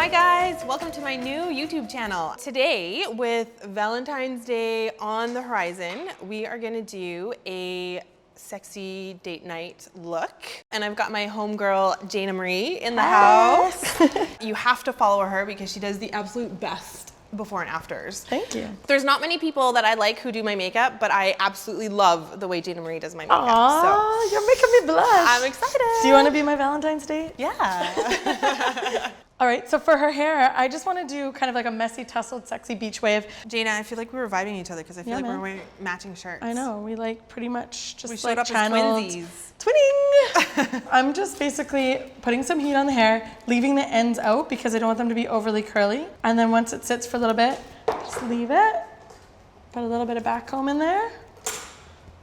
Hi guys, welcome to my new YouTube channel. Today, with Valentine's Day on the horizon, we are gonna do a sexy date night look. And I've got my homegirl, Jayna Marie, in the house. You have to follow her because she does the absolute best before and afters. Thank you. There's not many people that I like who do my makeup, but I absolutely love the way Jayna Marie does my makeup. Aww, you're making me blush. I'm excited. Do you want to be my Valentine's date? Yeah. All right, so for her hair, I just want to do kind of like a messy, tussled, sexy beach wave. Jayna, I feel like we were vibing each other because I feel like we're wearing matching shirts. I know, we like pretty much just we showed like up channeled. as twinsies. Twinning! I'm just basically putting some heat on the hair, leaving the ends out because I don't want them to be overly curly. And then once it sits for a little bit, just leave it. Put a little bit of back comb in there.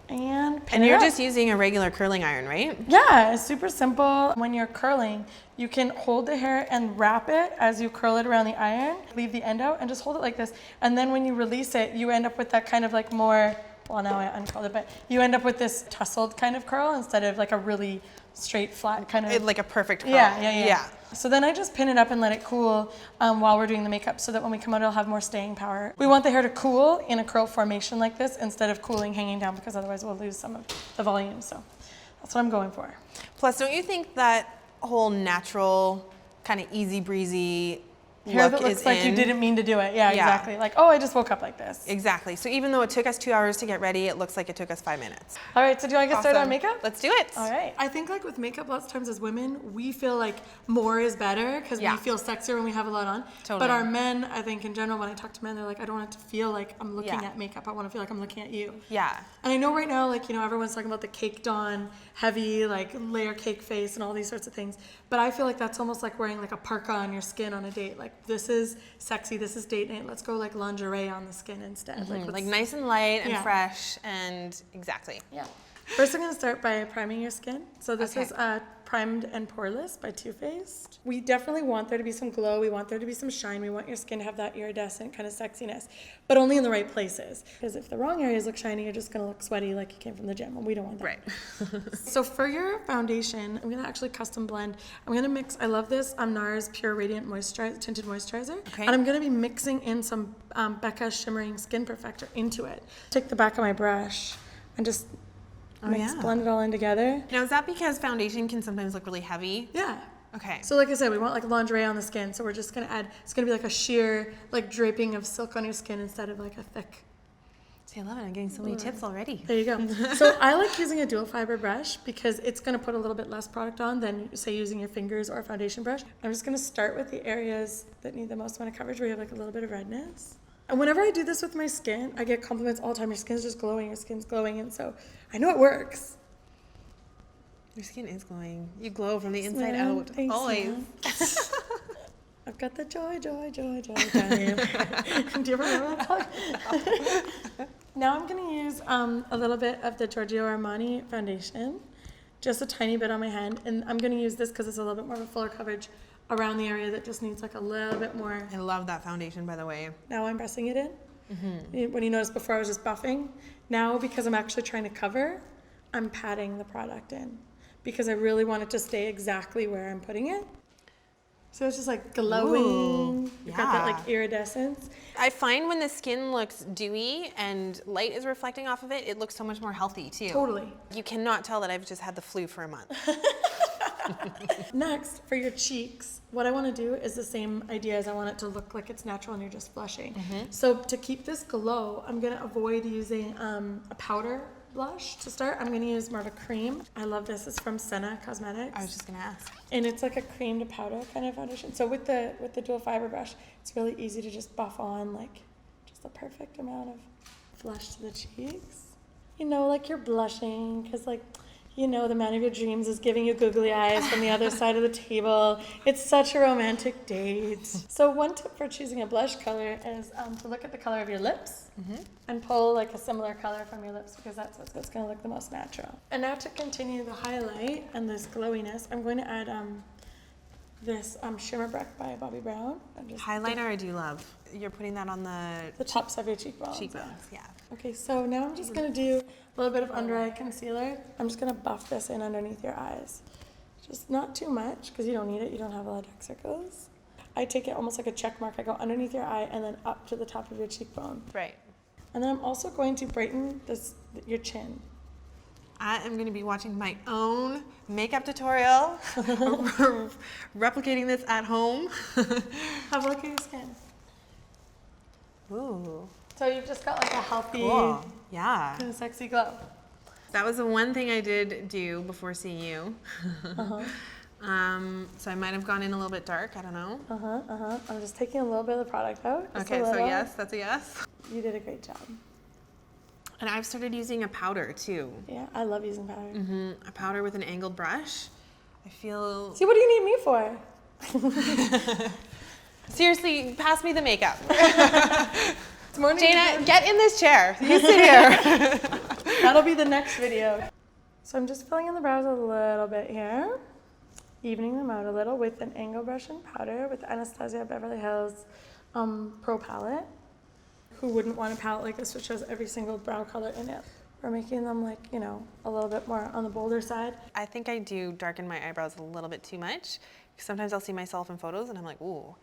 And pin it you're up. just using a regular curling iron, right? Yeah, it's super simple. When you're curling, you can hold the hair and wrap it as you curl it around the iron. Leave the end out and just hold it like this. And then when you release it, you end up with that kind of like more, well now I uncurled it, but you end up with this tussled kind of curl instead of like a really straight, flat kind of. Like a perfect curl. Yeah. So then I just pin it up and let it cool while we're doing the makeup so that when we come out, it'll have more staying power. We want the hair to cool in a curl formation like this instead of cooling hanging down because otherwise we'll lose some of the volume. So that's what I'm going for. Plus, don't you think that whole natural, kind of easy breezy Hair look that looks is like in? you didn't mean to do it. Yeah, exactly. Like, oh, I just woke up like this. Exactly. So even though it took us 2 hours to get ready, it looks like it took us 5 minutes. All right, so do you want to get started on makeup? Let's do it. All right. I think like with makeup, lots of times as women, we feel like more is better because we feel sexier when we have a lot on. Totally. But our men, I think in general, when I talk to men, they're like, I don't want it to feel like I'm looking at makeup. I want to feel like I'm looking at you. Yeah. And I know right now, like, you know, everyone's talking about the caked on, heavy, like layer cake face and all these sorts of things. But I feel like that's almost like wearing like a parka on your skin on a date. Like this is sexy, this is date night. Let's go like lingerie on the skin instead. Like nice and light and fresh and exactly. Yeah. First, I'm going to start by priming your skin. So this is Primed and Poreless by Too Faced. We definitely want there to be some glow. We want there to be some shine. We want your skin to have that iridescent kind of sexiness, but only in the right places. Because if the wrong areas look shiny, you're just going to look sweaty like you came from the gym, and we don't want that. Right. So for your foundation, I'm going to actually custom blend. I'm going to mix, I love this NARS Pure Radiant Tinted Moisturizer. Okay. And I'm going to be mixing in some Becca Shimmering Skin Perfector into it. Take the back of my brush and just blend it all in together. Now, is that because foundation can sometimes look really heavy? Yeah. Okay. So like I said, we want like lingerie on the skin. So we're just going to add, it's going to be like a sheer, like draping of silk on your skin instead of like a thick. See, I love it. I'm getting so many tips already. There you go. So I like using a dual fiber brush because it's going to put a little bit less product on than say using your fingers or a foundation brush. I'm just going to start with the areas that need the most amount of coverage where you have like a little bit of redness. And whenever I do this with my skin, I get compliments all the time. Your skin's just glowing, your skin's glowing. And so I know it works. Your skin is glowing. You glow from the inside out. Thanks, always. I've got the joy time. Do you ever remember that song? Now I'm going to use a little bit of the Giorgio Armani foundation. Just a tiny bit on my hand. And I'm going to use this because it's a little bit more of a fuller coverage around the area that just needs like a little bit more. I love that foundation, by the way. Now I'm pressing it in. Mm-hmm. When you notice before I was just buffing. Now because I'm actually trying to cover, I'm patting the product in because I really want it to stay exactly where I'm putting it. So it's just like glowing. Ooh, You've got that like iridescence. I find when the skin looks dewy and light is reflecting off of it, it looks so much more healthy too. Totally. You cannot tell that I've just had the flu for a month. Next, for your cheeks, what I want to do is the same idea as I want it to look like it's natural and you're just blushing. So to keep this glow, I'm going to avoid using a powder blush to start. I'm going to use more of a cream. I love this. It's from Senna Cosmetics. I was just going to ask. And it's like a cream to powder kind of foundation. So with the dual fiber brush, it's really easy to just buff on like just the perfect amount of flush to the cheeks. You know, like you're blushing because like, you know, the man of your dreams is giving you googly eyes from the other side of the table. It's such a romantic date. So one tip for choosing a blush color is to look at the color of your lips and pull like a similar color from your lips because that's what's going to look the most natural. And now to continue the highlight and this glowiness, I'm going to add this Shimmer Breck by Bobbi Brown. Highlighter I do love. You're putting that on the tops of your cheekbones. Yeah. Okay, so now I'm just going to do a little bit of under eye concealer. I'm just going to buff this in underneath your eyes. Just not too much because you don't need it. You don't have a lot of dark circles. I take it almost like a check mark. I go underneath your eye and then up to the top of your cheekbone. Right. And then I'm also going to brighten your chin. I am going to be watching my own makeup tutorial, replicating this at home. Have a look at your skin. Ooh. So you've just got like a healthy, Cool. Yeah. kind of sexy glow. That was the one thing I did do before seeing you. So I might have gone in a little bit dark. I don't know. I'm just taking a little bit of the product out. Okay, so yes, that's a yes. You did a great job. And I've started using a powder too. Yeah, I love using powder. A powder with an angled brush. I feel... See, what do you need me for? Seriously, pass me the makeup. It's morning. Jayna, get in this chair. You sit here. That'll be the next video. So I'm just filling in the brows a little bit here. Evening them out a little with an angle brush and powder with the Anastasia Beverly Hills Pro Palette. Who wouldn't want a palette like this which has every single brow color in it? We're making them like, you know, a little bit more on the bolder side. I think I do darken my eyebrows a little bit too much. Sometimes I'll see myself in photos and I'm like, ooh.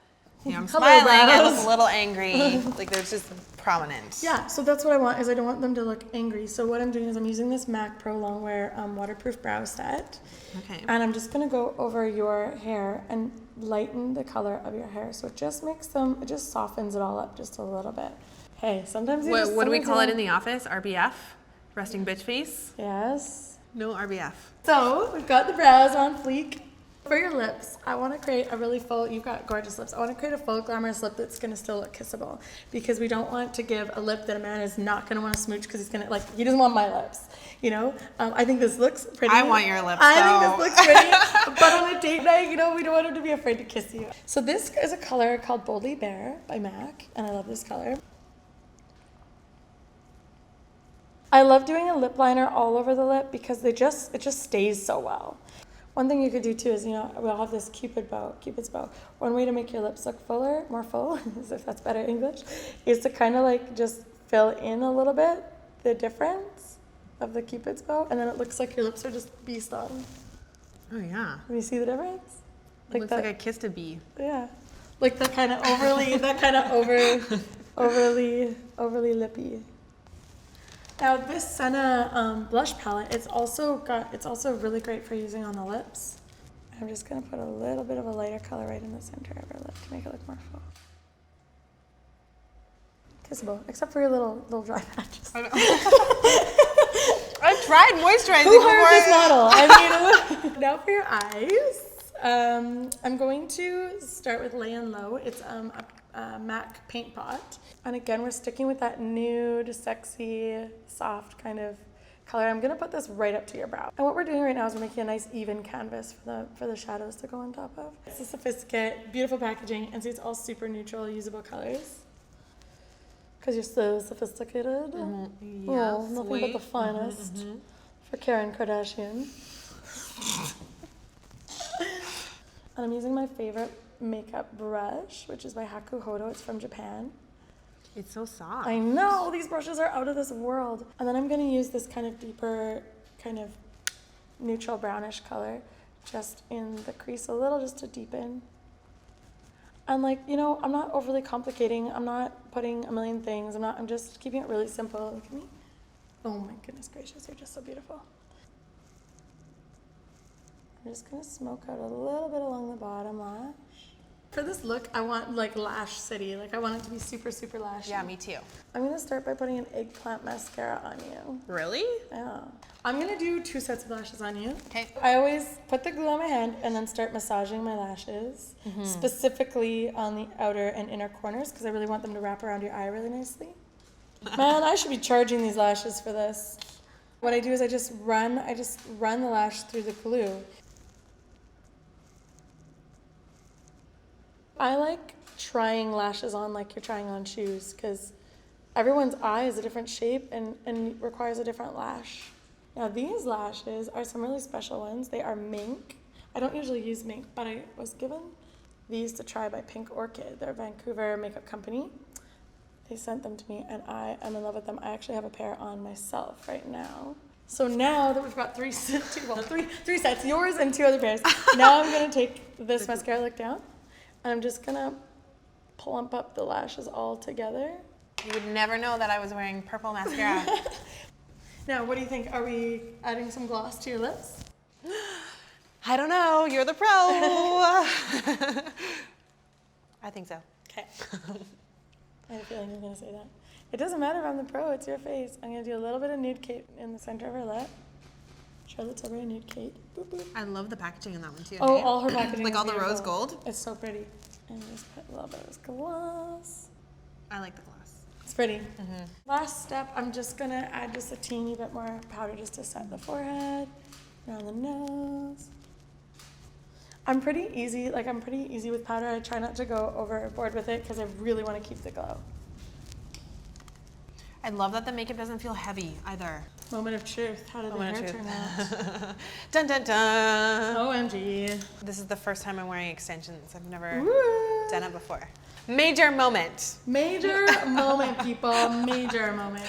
You know, I'm smiling, I look a little angry. Like they're just prominent. Yeah, so that's what I want, is I don't want them to look angry. So what I'm doing is I'm using this MAC Pro Longwear waterproof brow set. Okay. And I'm just gonna go over your hair and lighten the color of your hair. So it just makes them, it just softens it all up just a little bit. Hey, sometimes you What do we call it in the office? RBF? Resting bitch face? Yes. No RBF. So we've got the brows on fleek. For your lips, I want to create a really full, you've got gorgeous lips. I want to create a full glamorous lip that's going to still look kissable, because we don't want to give a lip that a man is not going to want to smooch because he's going to, like, he doesn't want my lips, you know? I think this looks pretty. I want your lips, I though. think this looks pretty, but on a date night, you know, we don't want him to be afraid to kiss you. So this is a color called Boldly Bare by MAC, and I love this color. I love doing a lip liner all over the lip because it just stays so well. One thing you could do too is, you know, we all have this Cupid's bow. One way to make your lips look fuller, more full, as if that's better English, is to kind of like just fill in a little bit the difference of the Cupid's bow, and then it looks like your lips are just bee stung. Oh yeah. Can you see the difference? It looks like I kissed a bee. Yeah. Like that kind of overly lippy. Now this Senna blush palette, it's also really great for using on the lips. I'm just gonna put a little bit of a lighter color right in the center of her lip to make it look more full. Kissable, except for your little dry patches. I tried moisturizing Who before. hired this model? I mean, now for your eyes, I'm going to start with Lay and Low. It's a MAC paint pot. And again, we're sticking with that nude, sexy, soft kind of color. I'm gonna put this right up to your brow. And what we're doing right now is we're making a nice even canvas for the shadows to go on top of. It's a Sophisticate, beautiful packaging, and see it's all super neutral, usable colors. Because you're so sophisticated. Mm-hmm. Oh, Yes, nothing but the finest for Karin Kardashian. And I'm using my favorite makeup brush, which is by Hakuhodo. It's from Japan. It's so soft. I know, these brushes are out of this world. And then I'm gonna use this kind of deeper, kind of neutral brownish color just in the crease a little, just to deepen. And like, you know, I'm not overly complicating. I'm not putting a million things. I'm just keeping it really simple. Look at me. Oh my goodness gracious, you're just so beautiful. I'm just gonna smoke out a little bit along the bottom lash. For this look, I want like Lash City. Like I want it to be super, super lashy. Yeah, me too. I'm gonna start by putting an eggplant mascara on you. Really? Yeah. I'm gonna do 2 sets of lashes on you. Okay. I always put the glue on my hand and then start massaging my lashes, specifically on the outer and inner corners, because I really want them to wrap around your eye really nicely. Man, I should be charging these lashes for this. What I do is I just run the lash through the glue. I like trying lashes on like you're trying on shoes, because everyone's eye is a different shape and requires a different lash. Now these lashes are some really special ones. They are mink. I don't usually use mink, but I was given these to try by Pink Orchid. They're a Vancouver makeup company. They sent them to me and I am in love with them. I actually have a pair on myself right now. So now that we've got three sets, yours and 2 other pairs, now I'm gonna take this mascara look down. And I'm just gonna plump up the lashes all together. You would never know that I was wearing purple mascara. Now, what do you think? Are we adding some gloss to your lips? I don't know. You're the pro. I think so. Okay. I had a feeling you were gonna say that. It doesn't matter if I'm the pro, it's your face. I'm gonna do a little bit of Nude Kate in the center of her lip. Charlotte's Tilbury Nude Kate. Boop, boop. I love the packaging in that one too. Oh, hey? all her packaging Like is all the beautiful. rose gold. It's so pretty. And just put a little bit of this gloss. I like the gloss. It's pretty. Last step, I'm just gonna add just a teeny bit more powder just to set the forehead, around the nose. I'm pretty easy with powder. I try not to go overboard with it because I really want to keep the glow. I love that the makeup doesn't feel heavy either. Moment of truth. How did the hair turn out? Dun dun dun. OMG. This is the first time I'm wearing extensions. I've never Woo. done it before. Major moment. Major moment, people. Major moment.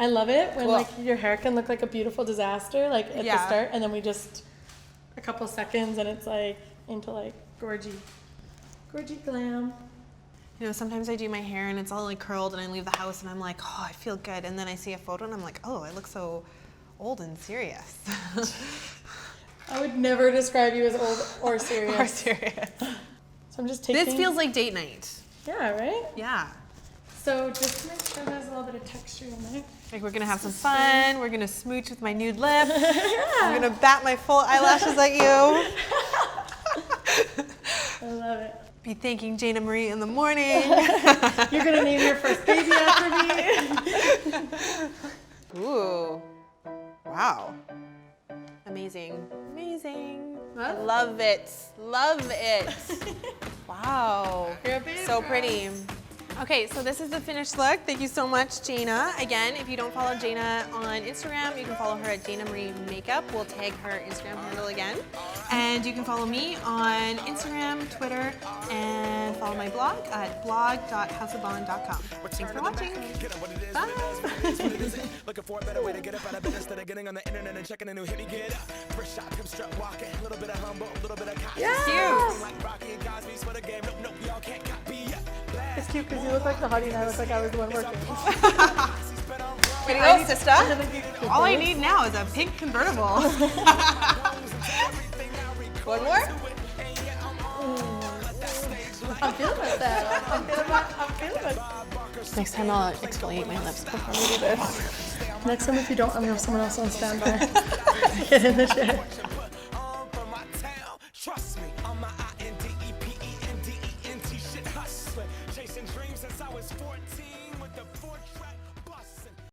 I love it when Cool. like your hair can look like a beautiful disaster, like at the Yeah. start, and then we just a couple seconds and it's like into like gorgy glam. You know, sometimes I do my hair and it's all like curled and I leave the house and I'm like, oh, I feel good. And then I see a photo and I'm like, oh, I look so old and serious. I would never describe you as old or serious. Or serious. So I'm just taking. This feels like date night. Yeah, right? Yeah. So just to make sure there's a little bit of texture in there. Like we're gonna have some fun. We're gonna smooch with my nude lip. I'm gonna bat my full eyelashes at you. I love it. Be thanking Jayna Marie in the morning. You're gonna name your first baby after me. Ooh. Wow. Amazing. Amazing. I love it. Love it. Wow. You're a baby So girl. pretty. Okay, so this is the finished look. Thank you so much, Jayna. Again, if you don't follow Jayna on Instagram, you can follow her at Jayna Marie Makeup. We'll tag her Instagram handle again. And you can follow me on Instagram, Twitter, and follow my blog at blog.houseofbond.com. Thanks for watching. Bye. Looking for a better way to get up out of bed instead of getting on the internet and checking a new hit. Get up, first shot, hip strut walking, a little bit of humble, a little bit of copy. Cute. Like Rocky and Cosby's for the game. Nope, nope, y'all can't copy. It's cute because you look like the hottie and I look like I was the one working. Way to go, sister. All I need now is a pink convertible. One more? I'm feeling that. I'm feeling it. Next time I'll exfoliate my lips before we do this. Next time if you don't, I'm gonna have someone else on standby. Get in the chair. Trust me, I'm my INDEPENDENT shit hustler. Chasing dreams since I was 14 with the 4-track.